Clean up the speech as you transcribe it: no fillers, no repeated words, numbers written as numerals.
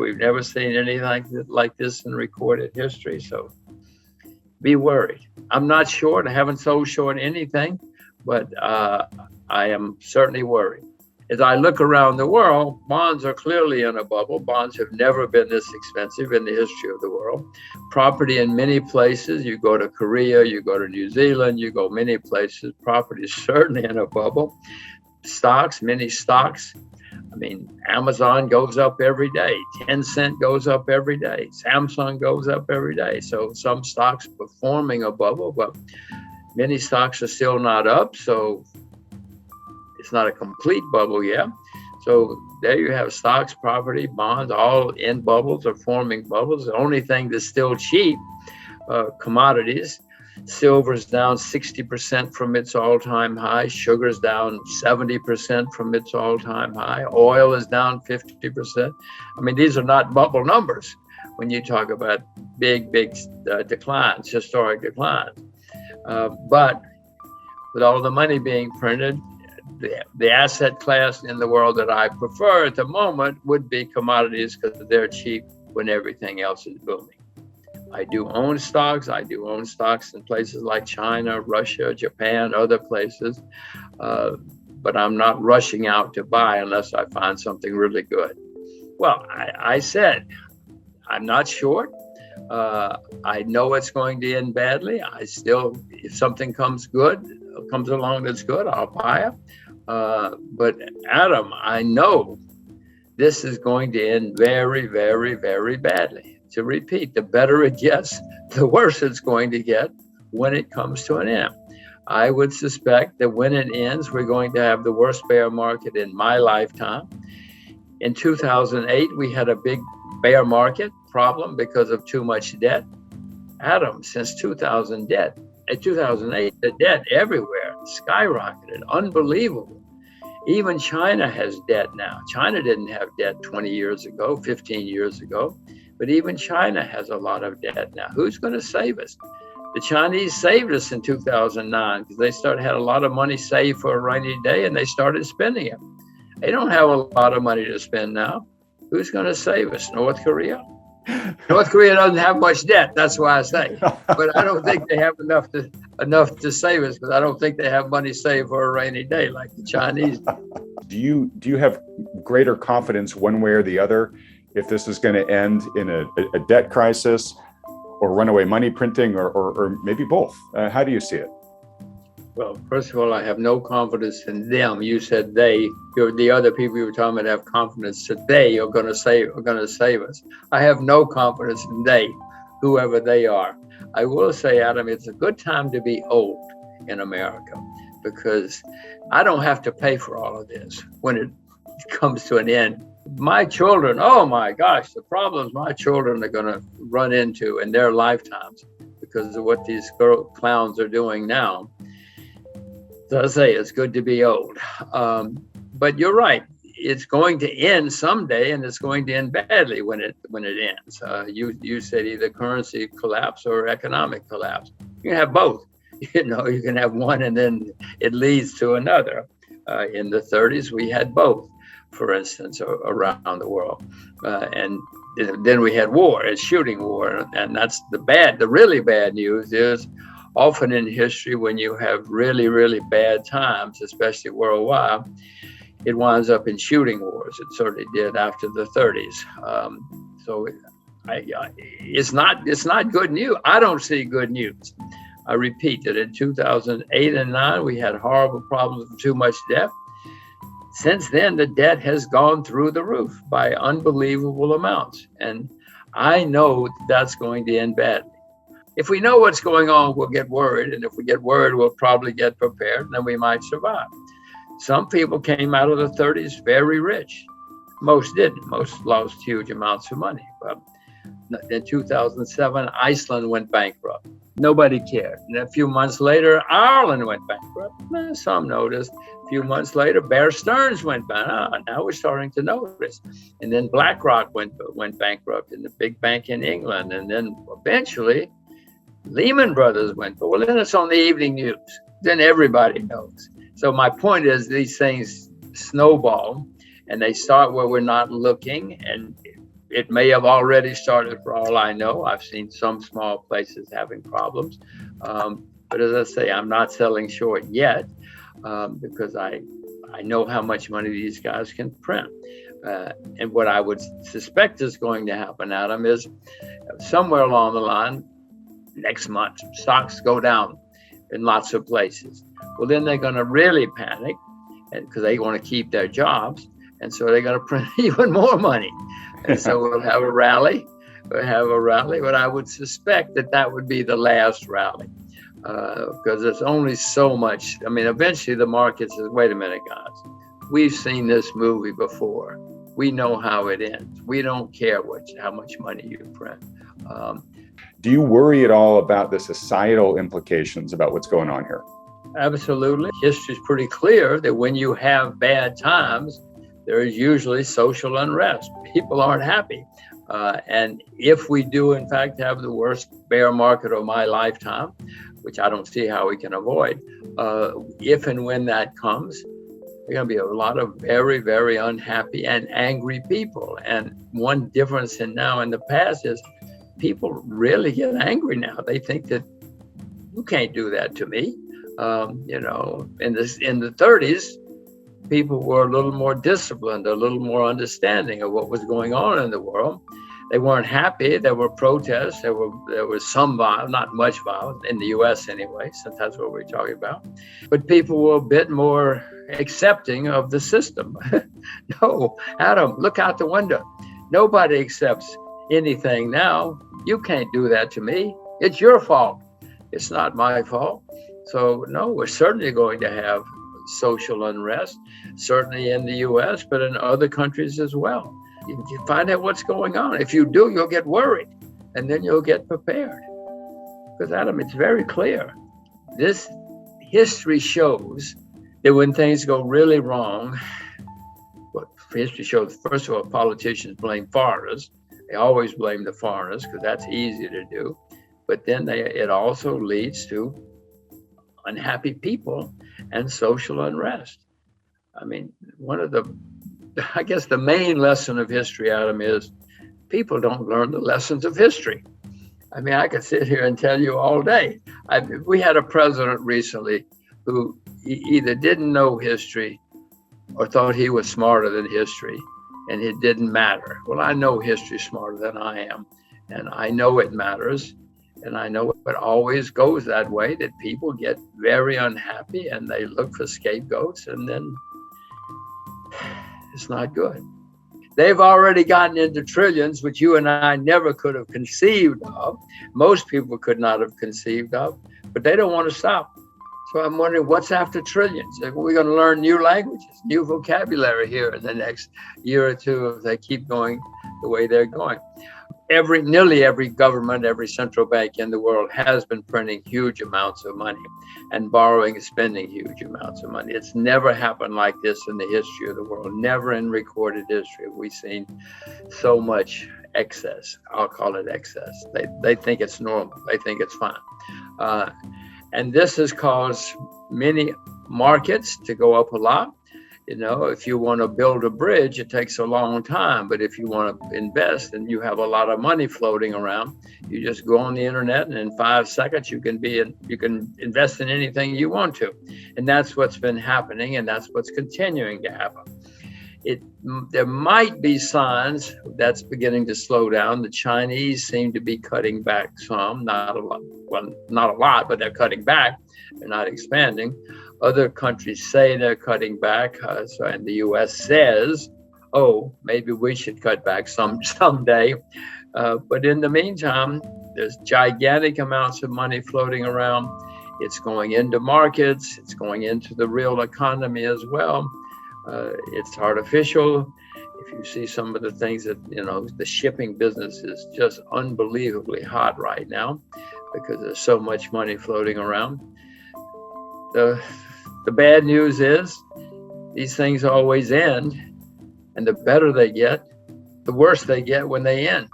We've never seen anything like this in recorded history. So be worried. I'm not short. I haven't sold short anything, but I am certainly worried. As I look around the world, bonds are clearly in a bubble. Bonds have never been this expensive in the history of the world. Property in many places, you go to Korea, you go to New Zealand, you go many places, property is certainly in a bubble. Stocks, many stocks. I mean, Amazon goes up every day. Tencent goes up every day. Samsung goes up every day. So some stocks performing a bubble, but many stocks are still not up. So it's not a complete bubble yet. So there you have stocks, property, bonds, all in bubbles or forming bubbles. The only thing that's still cheap, commodities. Silver's down 60% from its all-time high. Sugar's down 70% from its all-time high. Oil is down 50%. I mean, these are not bubble numbers when you talk about big declines, historic declines. But with all the money being printed, the asset class in the world that I prefer at the moment would be commodities because they're cheap when everything else is booming. I do own stocks. I do own stocks in places like China, Russia, Japan, other places. But I'm not rushing out to buy unless I find something really good. Well, I said, I'm not short. I know it's going to end badly. If something comes along that's good, I'll buy it. But Adam, I know this is going to end very, very, very badly. To repeat, the better it gets, the worse it's going to get when it comes to an end. I would suspect that when it ends, we're going to have the worst bear market in my lifetime. In 2008, we had a big bear market problem because of too much debt. Adam, since 2008, the debt everywhere skyrocketed, unbelievable. Even China has debt now. China didn't have debt 20 years ago, 15 years ago. But even China has a lot of debt now. Who's going to save us? The Chinese saved us in 2009 because they had a lot of money saved for a rainy day and they started spending it. They don't have a lot of money to spend now. Who's going to save us? North Korea? North Korea doesn't have much debt. That's why I say. But I don't think they have enough to save us because I don't think they have money saved for a rainy day like the Chinese do. Do you have greater confidence one way or the other if this is going to end in a debt crisis or runaway money printing or maybe both? How do you see it? Well, first of all, I have no confidence in them. You said they. The other people you were talking about have confidence that they are going to save us. I have no confidence in they, whoever they are. I will say, Adam, it's a good time to be old in America because I don't have to pay for all of this when it comes to an end. My children, oh my gosh, the problems my children are going to run into in their lifetimes because of what these clowns are doing now. So I say it's good to be old. But you're right. It's going to end someday, and it's going to end badly when it ends. You said either currency collapse or economic collapse. You can have both. You can have one, and then it leads to another. In the 30s, we had both, for instance, around the world, and then we had war, a shooting war, and that's the really bad news is often in history when you have really, really bad times, especially worldwide, it winds up in shooting wars. It certainly did after the 30s. So it's not good news. I don't see good news. I repeat that in 2008 and 9, we had horrible problems with too much debt. Since then, the debt has gone through the roof by unbelievable amounts. And I know that's going to end badly. If we know what's going on, we'll get worried. And if we get worried, we'll probably get prepared, and then we might survive. Some people came out of the 30s very rich. Most didn't. Most lost huge amounts of money. But in 2007, Iceland went bankrupt. Nobody cared. And a few months later, Ireland went bankrupt. Some noticed. A few months later, Bear Stearns went bankrupt. Now we're starting to notice. And then BlackRock went bankrupt in the big bank in England. And then eventually, Lehman Brothers went. Well, then it's on the evening news. Then everybody knows. So my point is these things snowball and they start where we're not looking. And It may have already started for all I know. I've seen some small places having problems. But as I say, I'm not selling short yet because I know how much money these guys can print. And what I would suspect is going to happen, Adam, is somewhere along the line, next month, stocks go down in lots of places. Well, then they're going to really panic because they want to keep their jobs. And so they're going to print even more money. And so we'll have a rally. But I would suspect that would be the last rally because there's only so much. I mean, eventually the market says, wait a minute, guys, we've seen this movie before. We know how it ends. We don't care how much money you print. Do you worry at all about the societal implications about what's going on here? Absolutely. History is pretty clear that when you have bad times, there is usually social unrest. People aren't happy. And if we do, in fact, have the worst bear market of my lifetime, which I don't see how we can avoid, if and when that comes, there are going to be a lot of very, very unhappy and angry people. And one difference in now and the past is people really get angry now. They think that you can't do that to me. In the 30s, people were a little more disciplined, a little more understanding of what was going on in the world. They weren't happy. There were protests. There was some violence, not much violence in the U.S. anyway, since that's what we're talking about. But people were a bit more accepting of the system. No, Adam, look out the window. Nobody accepts anything now. You can't do that to me. It's your fault. It's not my fault. So no, we're certainly going to have social unrest, certainly in the U.S., but in other countries as well. You find out what's going on. If you do, you'll get worried, and then you'll get prepared. Because, Adam, it's very clear. This history shows that when things go really wrong, what history shows, first of all, politicians blame foreigners. They always blame the foreigners because that's easy to do. But then it also leads to unhappy people and social unrest. I mean, I guess the main lesson of history, Adam, is people don't learn the lessons of history. I mean, I could sit here and tell you all day. We had a president recently who either didn't know history or thought he was smarter than history, and it didn't matter. Well, I know history smarter than I am, and I know it matters. And I know it always goes that way, that people get very unhappy and they look for scapegoats, and then it's not good. They've already gotten into trillions, which you and I never could have conceived of. Most people could not have conceived of, but they don't want to stop. So I'm wondering what's after trillions. We're going to learn new languages, new vocabulary here in the next year or two if they keep going the way they're going. Nearly every government, every central bank in the world has been printing huge amounts of money and borrowing and spending huge amounts of money. It's never happened like this in the history of the world. Never in recorded history have we seen so much excess. I'll call it excess. They think it's normal. They think it's fine. And this has caused many markets to go up a lot. You know, if you want to build a bridge, it takes a long time. But if you want to invest and you have a lot of money floating around, you just go on the internet and in 5 seconds you can invest in anything you want to. And that's what's been happening, and that's what's continuing to happen. There might be signs that's beginning to slow down. The Chinese seem to be cutting back some, not a lot. Well, not a lot, but they're cutting back. They're not expanding. Other countries say they're cutting back, and the U.S. says, "Oh, maybe we should cut back someday." But in the meantime, there's gigantic amounts of money floating around. It's going into markets. It's going into the real economy as well. It's artificial. If you see some of the things that, the shipping business is just unbelievably hot right now because there's so much money floating around. The bad news is these things always end, and the better they get, the worse they get when they end.